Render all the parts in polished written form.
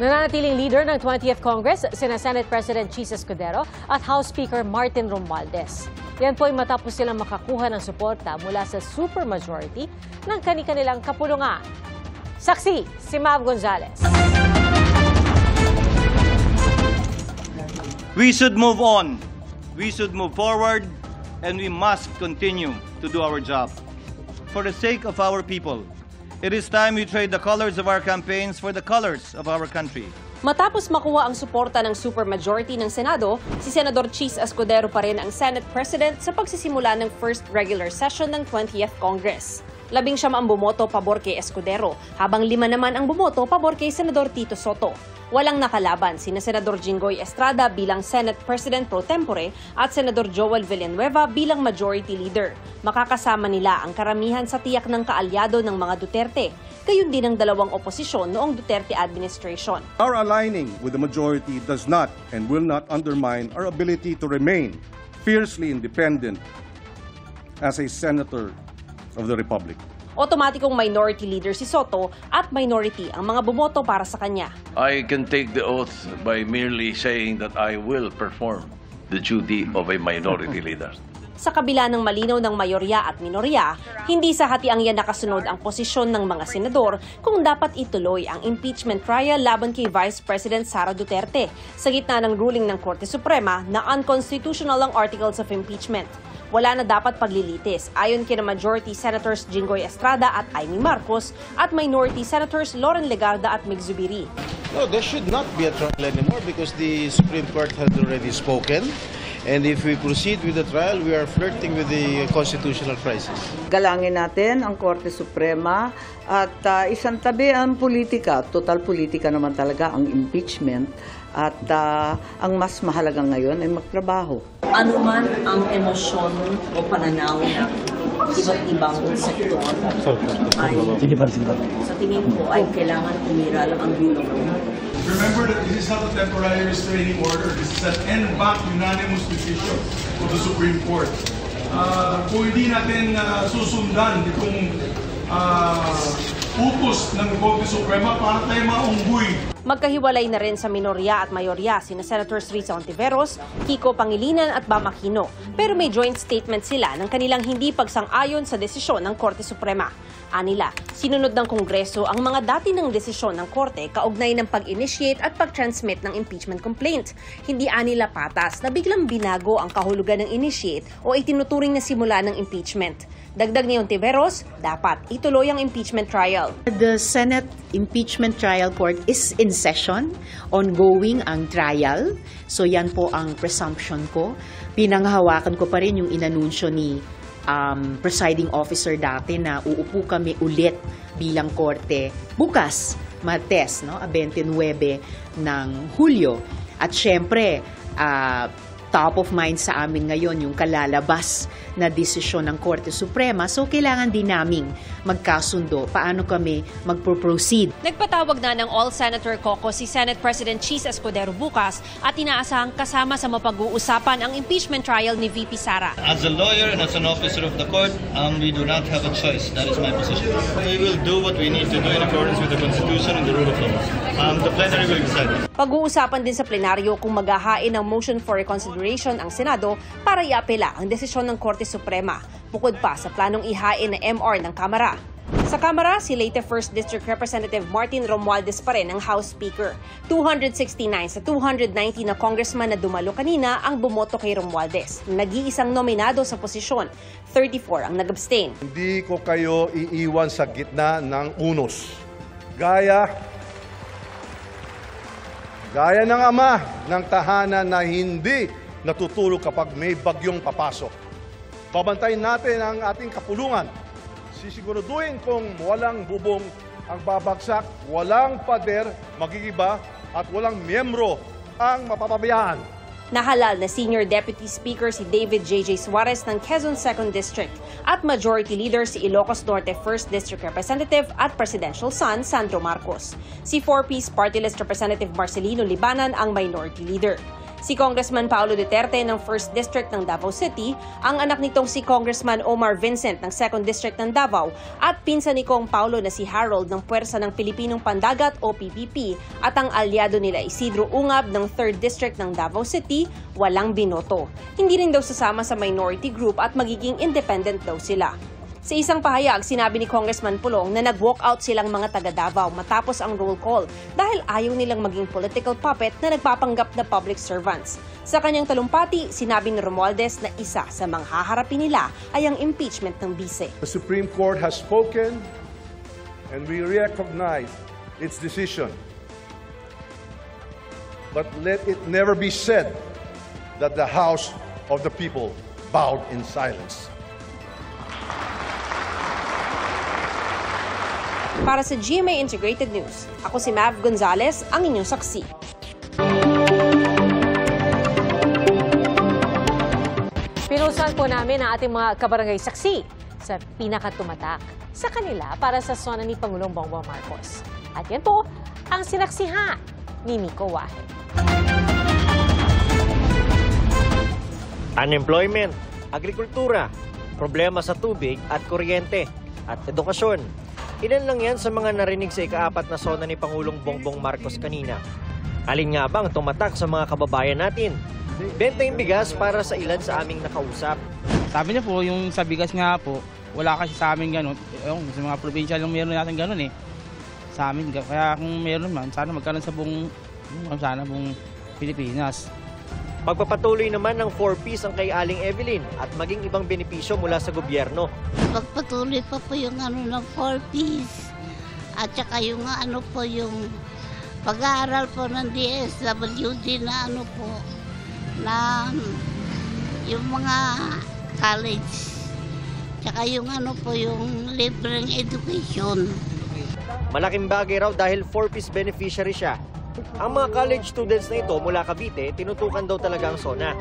Nananatiling leader ng 20th Congress, sina Senate President Chis Escudero at House Speaker Martin Romualdez. Yan po ay matapos silang makakuha ng suporta mula sa supermajority ng kani-kanilang kapulungan. Saksi, si Mav Gonzalez. We should move on. We should move forward, and we must continue to do our job. For the sake of our people, it is time we trade the colors of our campaigns for the colors of our country. Matapos makuha ang suporta ng supermajority ng Senado, si Senador Chis Escudero pa rin ang Senate President sa pagsisimula ng first regular session ng 20th Congress. 19 ang bumoto pabor kay Escudero, habang 5 naman ang bumoto pabor kay Senador Tito Soto. Walang nakalaban sina Senador Jinggoy Estrada bilang Senate President pro tempore at Senador Joel Villanueva bilang Majority Leader. Makakasama nila ang karamihan sa tiyak ng kaalyado ng mga Duterte, gayon din ang dalawang oposisyon noong Duterte administration. Our aligning with the majority does not and will not undermine our ability to remain fiercely independent as a senator of the Republic. Otomatikong minority leader si Soto at minority ang mga bumoto para sa kanya. I can take the oath by merely saying that I will perform the duty of a minority leader. Sa kabila ng malinaw ng mayorya at minorya, hindi sa hatiang yan nakasunod ang posisyon ng mga senador kung dapat ituloy ang impeachment trial laban kay Vice President Sara Duterte sa gitna ng ruling ng Korte Suprema na unconstitutional ang articles of impeachment. Wala na dapat paglilitis ayon kina Majority Senators Jinggoy Estrada at Amy Marcos at Minority Senators Loren Legarda at Mig Zubiri. No, there should not be a trial anymore because the Supreme Court has already spoken. And if we proceed with the trial, we are flirting with the constitutional crisis. Galangin natin ang Korte Suprema at isang tabi ang politika. Total politika naman talaga ang impeachment. At ang mas mahalaga ngayon ay magtrabaho. Ano man ang emosyon o pananaw ng iba't ibang sektor ay sa tingin ko ay kailangan umiral ang gulo. Remember that this is not a temporary restraining order. This is an en banc unanimous decision of the Supreme Court. Kung hindi natin susundan itong utos ng Korte Suprema, para tayo maunggoy. Magkahiwalay na rin sa minorya at mayorya sina Senators Risa Ontiveros, Kiko Pangilinan at Bam Aquino. Pero may joint statement sila ng kanilang hindi pagsang-ayon sa desisyon ng Korte Suprema. Anila, sinunod ng Kongreso ang mga dati ng desisyon ng Korte kaugnay ng pag-initiate at pag-transmit ng impeachment complaint. Hindi anila patas na biglang binago ang kahulugan ng initiate o itinuturing na simula ng impeachment. Dagdag ni Ontiveros, dapat ituloy ang impeachment trial. The Senate Impeachment Trial Court is in session, ongoing ang trial. So yan po ang presumption ko. Pinanghahawakan ko pa rin yung inanunsyo ni presiding officer dati na uupo kami ulit bilang korte bukas, Martes, no? 29 ng Hulyo. At syempre, top of mind sa amin ngayon yung kalalabas na desisyon ng Korte Suprema. So, kailangan din naming magkasundo paano kami magpo-proceed. Nagpatawag na ng All-Senator Caucus si Senate President Chis Escudero bukas at inaasahang kasama sa mapag-uusapan ang impeachment trial ni VP Sara. As a lawyer and as an officer of the court, we do not have a choice. That is my position. We will do what we need to do in accordance with the Constitution and the rule of law. The plenary will decide. Pag-uusapan din sa plenaryo kung maghahain ng motion for reconsideration ang Senado para iapela ang desisyon ng Korte Suprema, bukod pa sa planong ihain na MR ng Kamara. Sa Kamara, si Leyte 1st District Representative Martin Romualdez pa rin ang House Speaker. 269 sa 290 na congressman na dumalo kanina ang bumoto kay Romualdez. Nag-iisang nominado sa posisyon, 34 ang nag-abstain. Hindi ko kayo iiwan sa gitna ng unos. Gaya ng ama ng tahanan na hindi natutulog kapag may bagyong papasok. Babantayin natin ang ating kapulungan. Sisiguraduhin kung walang bubong ang babagsak, walang pader, magigiba, at walang miyembro ang mapapabayaan. Nahalal na Senior Deputy Speaker si David J.J. Suarez ng Quezon 2nd District at Majority Leader si Ilocos Norte 1st District Representative at Presidential son Sandro Marcos. Si 4Ps Party List Representative Marcelino Libanan ang Minority Leader. Si Congressman Paulo Duterte ng 1st District ng Davao City, ang anak nitong si Congressman Omar Vincent ng 2nd District ng Davao at pinsan ni Kong Paulo na si Harold ng Puwersa ng Pilipinong Pandagat o PPP at ang alyado nila Isidro Ungab ng 3rd District ng Davao City walang binoto. Hindi rin daw sasama sa minority group at magiging independent daw sila. Sa isang pahayag, sinabi ni Congressman Pulong na nag-walkout silang mga taga Davao matapos ang roll call dahil ayaw nilang maging political puppet na nagpapanggap na public servants. Sa kanyang talumpati, sinabi ni Romualdez na isa sa mga haharapin nila ay ang impeachment ng bise. The Supreme Court has spoken and we recognize its decision. But let it never be said that the House of the People bowed in silence. Para sa GMA Integrated News, ako si Mav Gonzalez, ang inyong saksi. Pinusan po namin ang ating mga kabarangay saksi sa pinakatumatak sa kanila para sa sona ni Pangulong Bongbong Marcos. At yan po ang sinaksihan ni Nico Wahe. Unemployment, agrikultura, problema sa tubig at kuryente, at edukasyon. Ilan lang yan sa mga narinig sa ika-4 na sona ni Pangulong Bongbong Marcos kanina. Alin nga bang tumatak sa mga kababayan natin? Benta yung bigas para sa ilan sa aming nakausap. Sabi niya po, yung sa bigas nga po, wala kasi sa amin ganun. Sa mga probinsya lang meron natin ganun eh. Sa amin, kaya kung meron man, sana magkaroon sa buong Pilipinas. Pagpapatuloy naman ng 4Ps ang kay Aling Evelyn at maging ibang benepisyo mula sa gobyerno. Pagpatuloy pa po yung ng 4Ps at saka yung po yung pag-aaral po ng DSWD na na yung mga college. Tsaka yung po yung libreng education. Malaking bagay raw dahil 4Ps beneficiary siya. Ang mga college students na ito mula Cavite, tinutukan daw talaga ang SONA.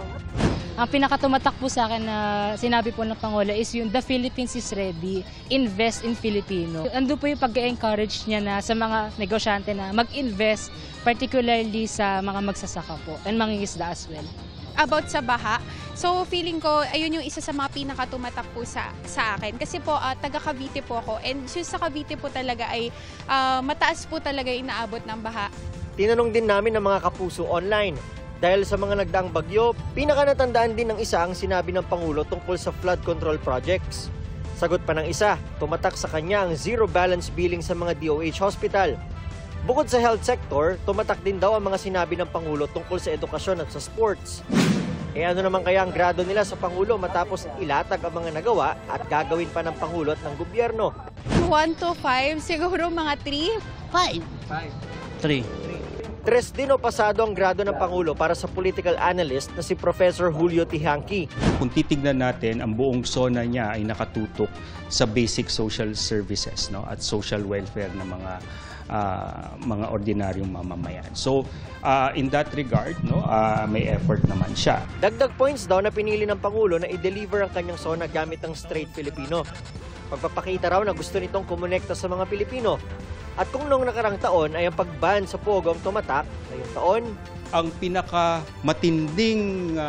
Ang pinakatumatak po sa akin na sinabi po ng Pangulo is yung the Philippines is ready, invest in Filipino. Ando po yung pag-encourage niya na sa mga negosyante na mag-invest, particularly sa mga magsasaka po and mangingisda as well. About sa baha, so feeling ko ayun yung isa sa mga pinakatumatak po sa akin kasi po taga Cavite po ako and sa Cavite po talaga ay mataas po talaga yung inaabot ng baha. Tinanong din namin ng mga kapuso online. Dahil sa mga nagdaang bagyo, pinakanatandaan din ng isa ang sinabi ng Pangulo tungkol sa flood control projects. Sagot pa ng isa, tumatak sa kanya ang zero balance billing sa mga DOH hospital. Bukod sa health sector, tumatak din daw ang mga sinabi ng Pangulo tungkol sa edukasyon at sa sports. Ano naman kaya ang grado nila sa Pangulo matapos ilatag ang mga nagawa at gagawin pa ng Pangulo at ng gobyerno? 1 to 5, siguro mga 3? 5. 3. 3 din o pasado ang grado ng Pangulo para sa political analyst na si Professor Julio Tihanqui. Kung titignan natin, ang buong SONA niya ay nakatutok sa basic social services at social welfare ng mga ordinaryong mamamayan. So, in that regard, may effort naman siya. Dagdag points daw na pinili ng Pangulo na i-deliver ang kanyang SONA gamit ang straight Filipino. Pagpapakita raw na gusto nitong kumonekta sa mga Pilipino. At kung noong nakarang taon ay ang pag-ban sa Pogo ang tumatak, ngayong taon, ang pinakamatinding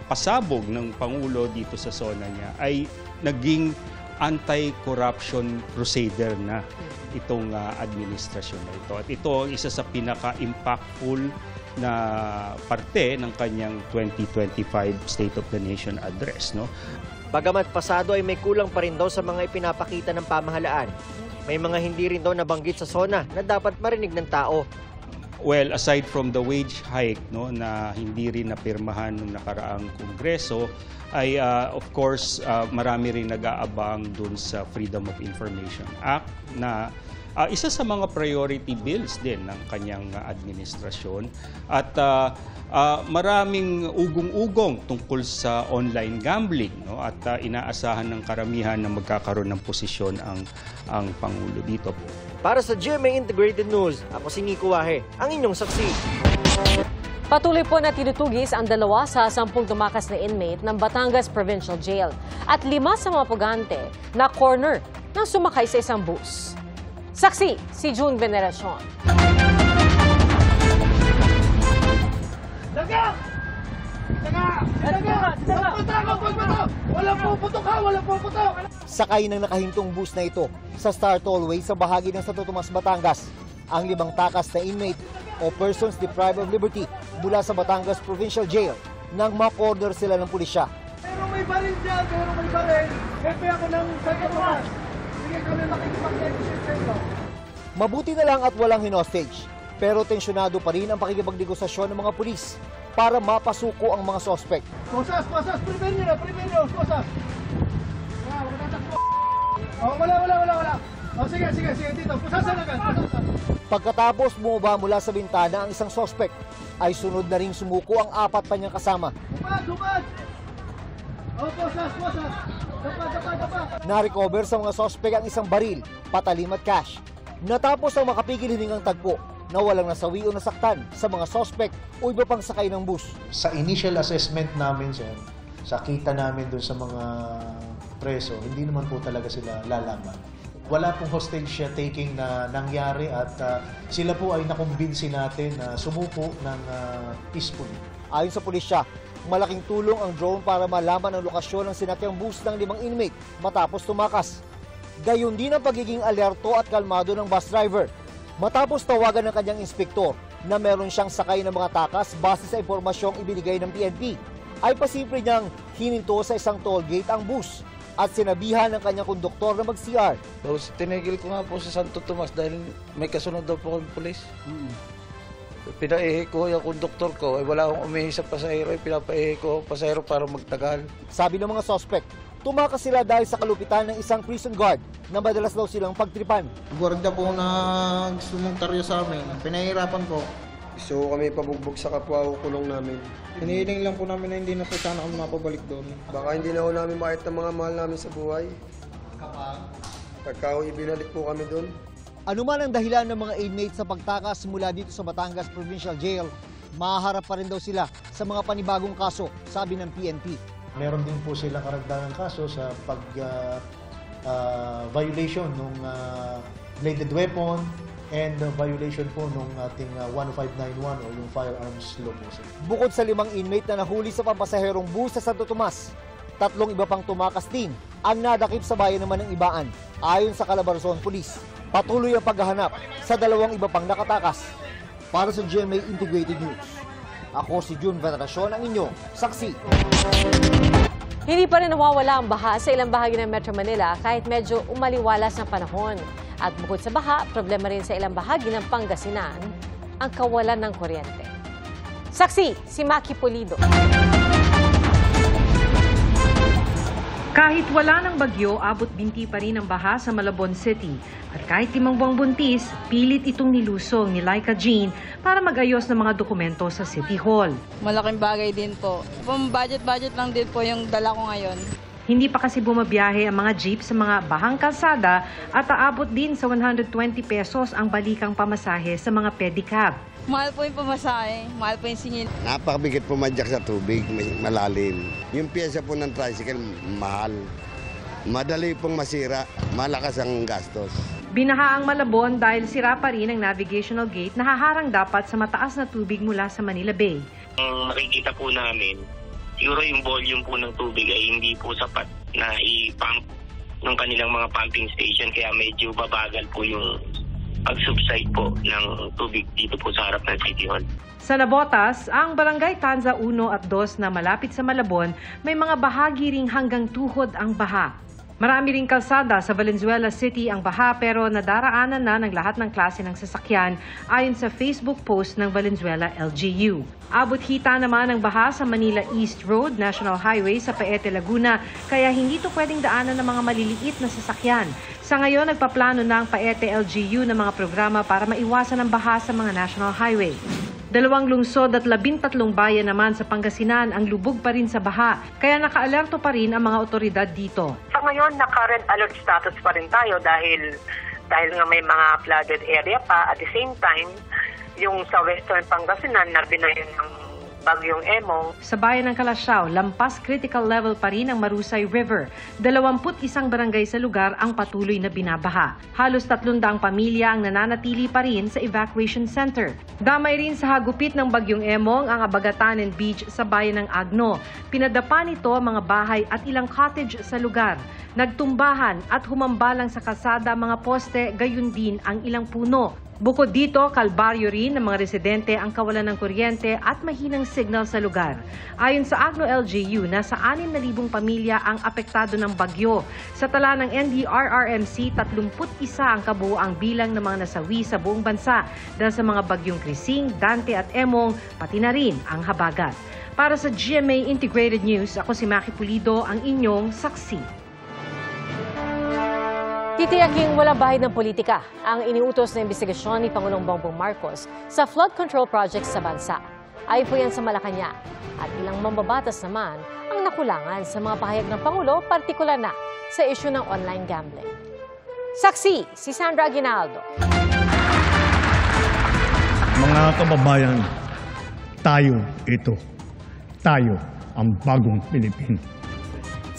pasabog ng Pangulo dito sa SONA niya ay naging anti-corruption crusader na itong administrasyon na ito. At ito ang isa sa pinaka-impactful na parte ng kanyang 2025 State of the Nation Address. Bagamat pasado ay may kulang pa rin daw sa mga ipinapakita ng pamahalaan. May mga hindi rin daw nabanggit sa SONA na dapat marinig ng tao. Well, aside from the wage hike na hindi rin napirmahan ng nakaraang Kongreso, ay of course marami rin nag-aabang dun sa Freedom of Information Act na isa sa mga priority bills din ng kanyang administrasyon. At maraming ugong-ugong tungkol sa online gambling at inaasahan ng karamihan na magkakaroon ng posisyon ang Pangulo dito. Para sa GMA Integrated News, ako si Nico Wahe, ang inyong saksi. Patuloy po na tinutugis ang 2 sa 10 tumakas na inmate ng Batangas Provincial Jail at 5 sa mga pugante na corner nang sumakay sa isang bus. Saksi, si June Veneracion. sakay ng nakahintong bus na ito sa Star Tollway sa bahagi ng Santo Tomas, Batangas ang 5 takas na inmate o persons deprived of liberty mula sa Batangas Provincial Jail nang ma-order sila ng pulisya. Pero may baril dyan, pero may baril. Hepe ako ng Santo Tomas. Sige kami makikipag-negotiate sa ito. Mabuti na lang at walang hinostage, pero tensyonado pa rin ang pakikipagnegosasyon ng mga pulis para mapasuko ang mga sospek. Posas, preveno, posas. Wala. Sige, dito. Pusasan agad. Pagkatapos bumaba mula sa bintana ang isang sospek, ay sunod na ring sumuko ang 4 pa niyang kasama. Hubad! Posas! Dapat! Na-recover sa mga sospek ang isang baril, patalim at cash. Natapos ang makapigil hiningang tagpo na walang nasawi o nasaktan sa mga sospek o iba pang sakay ng bus. Sa initial assessment namin, sir, sa kita namin doon sa mga preso, hindi naman po talaga sila lalaman. Wala pong hostage taking na nangyari at sila po ay nakumbinsi natin na sumuko ng peacefully. Ayon sa pulisya, malaking tulong ang drone para malaman ang lokasyon ng sinakyang bus ng 5 inmate matapos tumakas. Gayon din ang pagiging alerto at kalmado ng bus driver matapos tawagan ng kanyang inspektor na meron siyang sakay ng mga takas base sa impormasyong ibinigay ng PNP. Ay pasimple niyang hininto sa isang toll gate ang bus at sinabihan ng kanyang konduktor na mag-CR. Tinigil ko nga po sa Santo Tomas dahil may kasunod daw po kami pulis. Pinaihi ko yung konduktor ko, wala akong umihi sa pasahero, pinapaihi ko ang pasahero para magtagal. Sabi ng mga suspect, tumakas sila dahil sa kalupitan ng isang prison guard na madalas daw silang pagtripan. Guarda po na gusto mong taryo sa amin, pinahirapan po. Gusto kami pabugbog sa kapwa o kulong namin. Hinihiling lang po namin na hindi na po sana kami mapabalik doon. Baka hindi na po namin makita ng mga mahal namin sa buhay. Pagka ibinalik po kami doon. Ano man ang dahilan ng mga inmates sa pagtakas mula dito sa Batangas Provincial Jail, mahaharap pa rin daw sila sa mga panibagong kaso, sabi ng PNP. Meron din po silang karagdagang kaso sa violation ng bladed weapon and violation po nung ating 10591 o yung firearms law po. Bukod sa 5 inmate na nahuli sa pampasaherong bus sa Santo Tomas, 3 iba pang tumakas din ang nadakip sa bayan naman ng Ibaan. Ayon sa Calabarzon Police, patuloy ang paghahanap sa 2 iba pang nakatakas. Para sa GMA Integrated News, ako si June Veneracion, ang inyong saksi. Hindi pa rin nawawala ang baha sa ilang bahagi ng Metro Manila kahit medyo umaliwalas ng panahon. At bukod sa baha, problema rin sa ilang bahagi ng Pangasinan ang kawalan ng kuryente. Saksi, si Maki Pulido. Kahit wala ng bagyo, abot binti pa rin ang baha sa Malabon City. At kahit 5 buwang buntis, pilit itong nilusong ni Laika Jean para mag-ayos ng mga dokumento sa City Hall. Malaking bagay din po. Budget lang din po yung dala ko ngayon. Hindi pa kasi bumabiyahe ang mga jeep sa mga bahang kalsada at aabot din sa 120 pesos ang balikang pamasahe sa mga pedicab. Mahal po yung pamasahe, mahal po yung singil. Napakabigit pumadyak sa tubig, malalim. Yung pyesa po ng tricycle, mahal. Madali pong masira, malakas ang gastos. Binaha ang Malabon dahil sira pa rin ang navigational gate na haharang dapat sa mataas na tubig mula sa Manila Bay. Ang nakikita po namin, siguro yung volume po ng tubig ay hindi po sapat na i-pump ng kanilang mga pumping station kaya medyo babagal po yung pag-subside po ng tubig dito po sa harap ng City Hall. Sa Nabotas, ang Barangay Tanza 1 at 2 na malapit sa Malabon, may mga bahagi ring hanggang tuhod ang baha. Marami ring kalsada sa Valenzuela City ang baha pero nadaraanan na ng lahat ng klase ng sasakyan ayon sa Facebook post ng Valenzuela LGU. Abot hita naman ang baha sa Manila East Road, National Highway sa Paete, Laguna, kaya hindi ito pwedeng daanan ng mga maliliit na sasakyan. Sa ngayon, nagpaplano na ang Paete LGU ng mga programa para maiwasan ang baha sa mga National Highway. 2 lungsod at 13 bayan naman sa Pangasinan ang lubog pa rin sa baha, kaya nakaalerto pa rin ang mga otoridad dito. Sa ngayon, current alert status pa rin tayo dahil nga may mga flooded area pa. At the same time, yung sa Western Pangasinan, nabinayan ng Bagyong Emong. Sa bayan ng Calasiao, lampas critical level pa rin ang Marusay River. 21 barangay sa lugar ang patuloy na binabaha. Halos 300 pamilya ang nananatili pa rin sa evacuation center. Damay rin sa hagupit ng Bagyong Emong ang Abagatanen Beach sa bayan ng Agno. Pinadapa nito ang mga bahay at ilang cottage sa lugar. Nagtumbahan at humambalang sa kalsada mga poste, gayon din ang ilang puno. Bukod dito, kalbaryo rin ng mga residente ang kawalan ng kuryente at mahinang signal sa lugar. Ayon sa Agno LGU, nasa 6,000 pamilya ang apektado ng bagyo. Sa tala ng NDRRMC, 31 ang kabuuang bilang ng mga nasawi sa buong bansa dahil sa mga bagyong Krising, Dante at Emong, pati na rin ang Habagat. Para sa GMA Integrated News, ako si Maki Pulido, ang inyong saksi. Titiyaking walang bahid ng politika ang iniutos na investigasyon ni Pangulong Bongbong Marcos sa flood control projects sa bansa. Ayon po yan sa Malacanang. At ilang mambabatas naman ang nakulangan sa mga pahayag ng Pangulo, partikular na sa isyu ng online gambling. Saksi, si Sandra Aguinaldo. Mga kababayan, tayo ito. Tayo ang bagong Pilipino.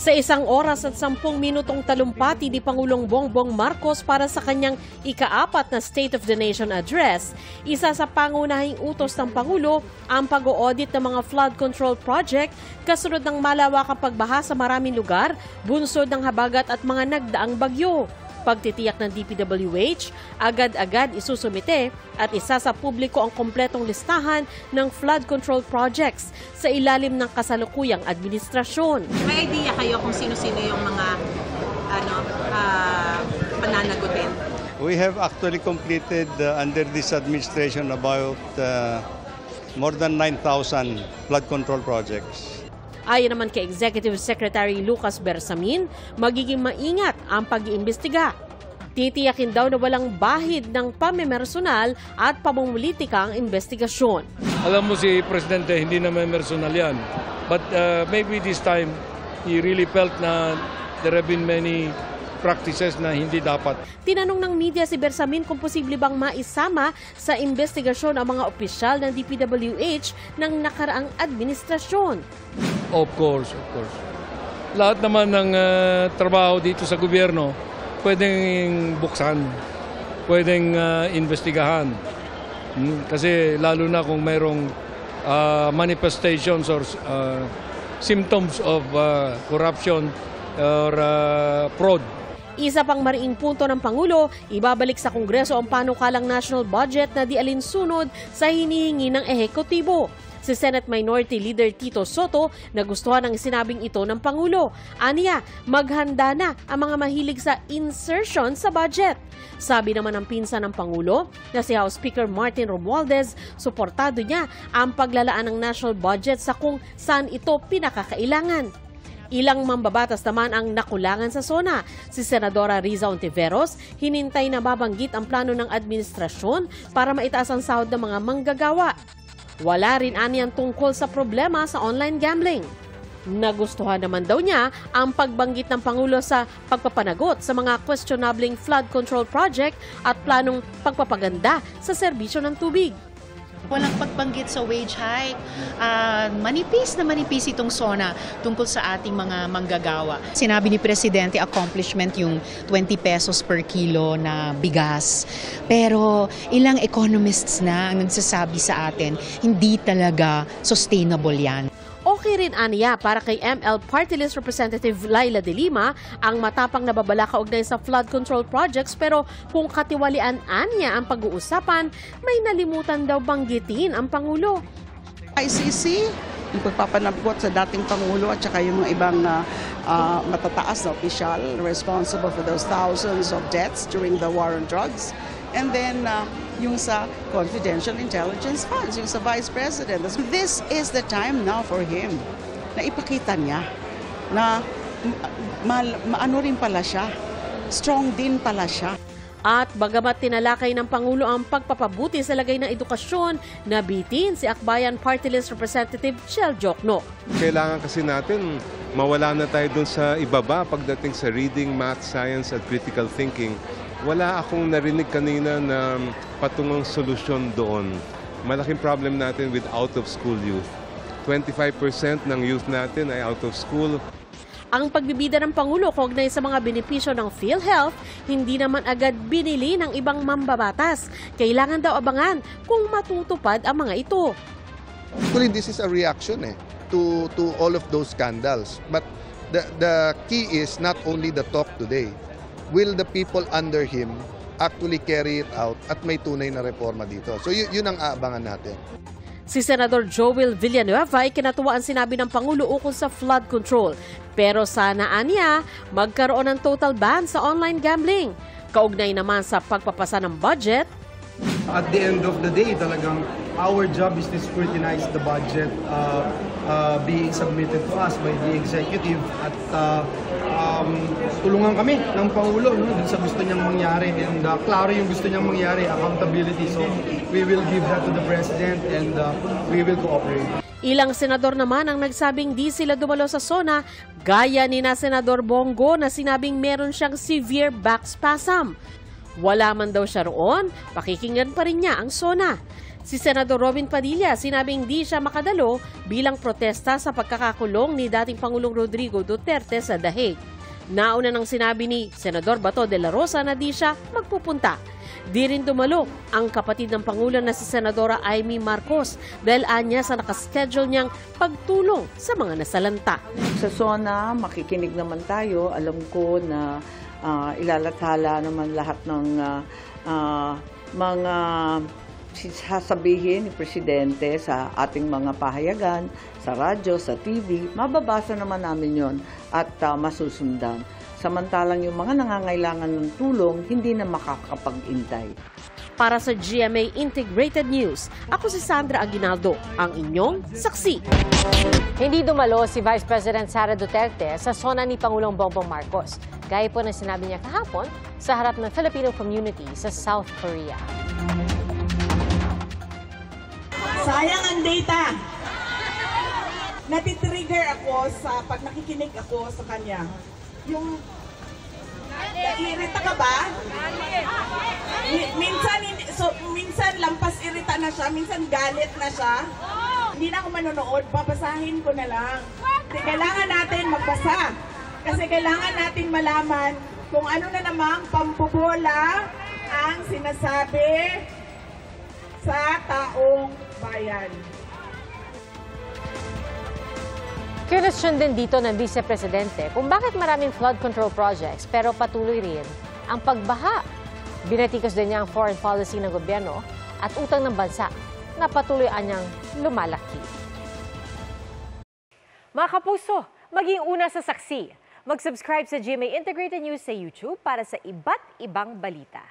Sa 1 oras at 10 minutong talumpati ni Pangulong Bongbong Marcos para sa kanyang ika-4 na State of the Nation Address, isa sa pangunahing utos ng Pangulo ang pag-o-audit ng mga flood control project kasunod ng malawakang pagbaha sa maraming lugar, bunsod ng habagat at mga nagdaang bagyo. Pagtitiyak ng DPWH, agad-agad isusumite at isa sa publiko ang kompletong listahan ng flood control projects sa ilalim ng kasalukuyang administrasyon. May idea kayo kung sino-sino yung mga pananagutin? We have actually completed under this administration about more than 9,000 flood control projects. Ayon naman kay Executive Secretary Lucas Bersamin, magiging maingat ang pag-iimbestiga. Titiyakin daw na walang bahid ng pamimersonal at pamumulitika ang investigasyon. Alam mo si Presidente, hindi naman personal yan. But maybe this time, he really felt na there have been many practices na hindi dapat. Tinanong ng media si Bersamin kung posible bang maisama sa investigasyon ang mga opisyal ng DPWH ng nakaraang administrasyon. Of course, of course. Lahat naman ng trabaho dito sa gobyerno, pwedeng buksan, pwedeng investigahan. Kasi lalo na kung mayroong manifestations or symptoms of corruption or fraud. Isa pang mariing punto ng Pangulo, ibabalik sa Kongreso ang panukalang national budget na di alinsunod sa hinihingi ng ehekutibo. Si Senate Minority Leader Tito Soto nagustuhan ang sinabing ito ng Pangulo. Aniya, maghanda na ang mga mahilig sa insertion sa budget. Sabi naman ng pinsan ng Pangulo na si House Speaker Martin Romualdez, suportado niya ang paglalaan ng national budget sa kung saan ito pinakakailangan. Ilang mambabatas naman ang nakulangan sa SONA. Si Senadora Riza Ontiveros, hinintay na babanggit ang plano ng administrasyon para maitaas ang sahod ng mga manggagawa. Wala rin aniyang tungkol sa problema sa online gambling. Nagustuhan naman daw niya ang pagbanggit ng Pangulo sa pagpapanagot sa mga questionabling flood control project at planong pagpapaganda sa serbisyo ng tubig. Walang pagbanggit sa wage hike. Manipis na manipis itong SONA tungkol sa ating mga manggagawa. Sinabi ni Presidente, accomplishment yung 20 pesos per kilo na bigas. Pero ilang economists na ang nagsasabi sa atin, hindi talaga sustainable yan. Okay rin aniya para kay ML Party List Representative Laila De Lima ang matapang nababala kaugnay sa flood control projects, pero kung katiwalian aniya ang pag-uusapan, may nalimutan daw banggitin ang Pangulo. ICC, yung pagpapanabot sa dating Pangulo at saka yung mga ibang matataas na opisyal responsible for those thousands of deaths during the war on drugs. And then yung sa confidential intelligence funds, yung sa Vice President. This is the time now for him na ipakita niya na maano rin pala siya, strong din pala siya. At bagamat tinalakay ng Pangulo ang pagpapabuti sa lagay ng edukasyon, nabitin si Akbayan Party List Representative Chel Jokno. Kailangan kasi natin mawala na tayo dun sa ibaba pagdating sa reading, math, science at critical thinking. Wala akong narinig kanina na patungong solusyon doon. Malaking problem natin with out-of-school youth. 25% ng youth natin ay out of school. Ang pagbibida ng Pangulo kaugnay sa mga benepisyo ng PhilHealth, hindi naman agad binili ng ibang mambabatas. Kailangan daw abangan kung matutupad ang mga ito. Actually, this is a reaction to all of those scandals. But the key is not only the talk today. Will the people under him actually carry it out at may tunay na reforma dito? So yun ang aabangan natin. Si Senador Joel Villanueva ay kinatuwaan sinabi ng Pangulo ukol sa flood control. Pero sana aniya magkaroon ng total ban sa online gambling. Kaugnay naman sa pagpapasa ng budget. At the end of the day, talagang our job is to scrutinize the budget being submitted to us by the executive at tulungan kami ng Pangulo dun sa gusto niyang mangyari and klaro yung gusto niyang mangyari, accountability. So we will give that to the President and we will cooperate. Ilang senador naman ang nagsabing di sila dumalo sa SONA, gaya ni na Senador Bongo na sinabing meron siyang severe back spasm. Wala man daw siya roon, pakikinggan pa rin niya ang SONA. Si Senador Robin Padilla sinabing di siya makadalo bilang protesta sa pagkakakulong ni dating Pangulong Rodrigo Duterte sa The Hague. Nauna nang sinabi ni Senador Bato de la Rosa na di siya magpupunta. Di rin dumalo ang kapatid ng Pangulo na si Senadora Amy Marcos dahil anya sa nakaschedule niyang pagtulong sa mga nasalanta. Sa SONA, makikinig naman tayo. Alam ko na ilalathala naman lahat ng mga sasabihin ni Presidente sa ating mga pahayagan, sa radyo, sa TV. Mababasa naman namin yon at masusundan. Samantalang yung mga nangangailangan ng tulong, hindi na makakapag-intay. Para sa GMA Integrated News, ako si Sandra Aguinaldo, ang inyong saksi. Hindi dumalo si Vice President Sara Duterte sa SONA ni Pangulong Bongbong Marcos, gaya po ng sinabi niya kahapon sa harap ng Filipino community sa South Korea. Sayang ang data. Natitrigger ako sa pag nakikinig ako sa kanya. Yung naiirita ka ba? Minsan lampas irita na siya, minsan galit na siya. Hindi na ako manonood, babasahin ko na lang. Kasi kailangan natin magbasa. Kasi kailangan natin malaman kung ano na namang pambobola ang sinasabi sa taong bayan. Question din dito ng Vice Presidente kung bakit maraming flood control projects pero patuloy rin ang pagbaha. Binatikos din niya ang foreign policy ng gobyerno at utang ng bansa na patuloy anyang lumalaki. Mga kapuso, maging una sa saksi. Mag-subscribe sa GMA Integrated News sa YouTube para sa iba't ibang balita.